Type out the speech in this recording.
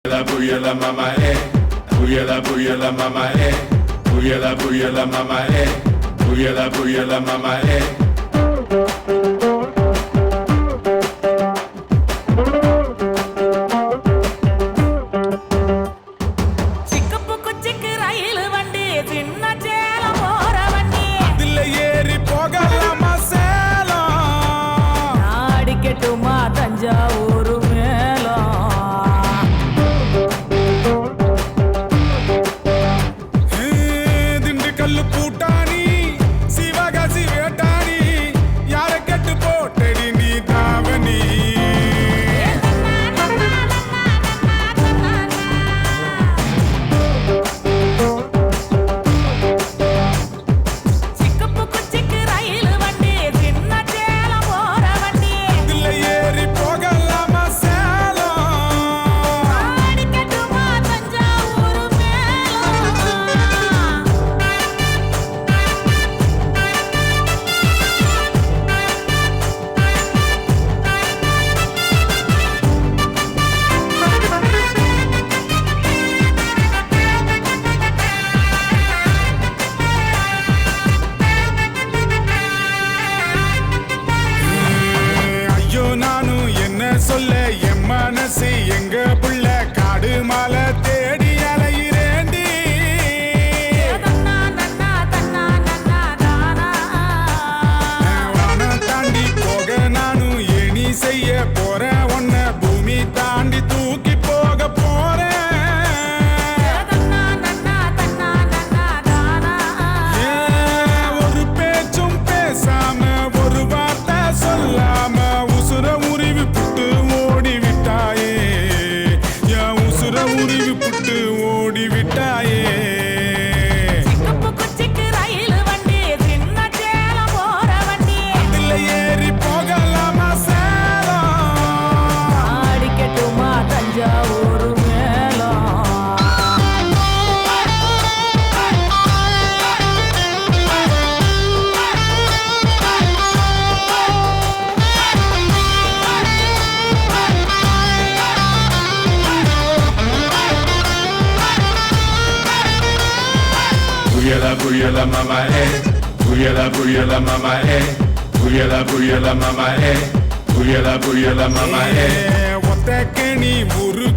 Booyala mama booyala mama booyala mama booyala mama சொல்ல என் மனசு எங்க புள்ள காடு மாலை தேடி அலையிறேண்டி வான தாண்டி போக நானும் ஏணி செய்ய போறேன் ஒன்ன பூமி தாண்டி தூக்கி போக போறேன் ஒரு பேச்சும் பேசாம ஒரு வார்த்தை சொல்லாம உசுர உருவி புட்டு ஓடி விட்டாயே அதுல ஏறி போகலாமா Salem அடிக்கட்டுமா Thanjavur Booyala mama booyala mama booyala mama booyala mama ஒத்தக்கணி முரு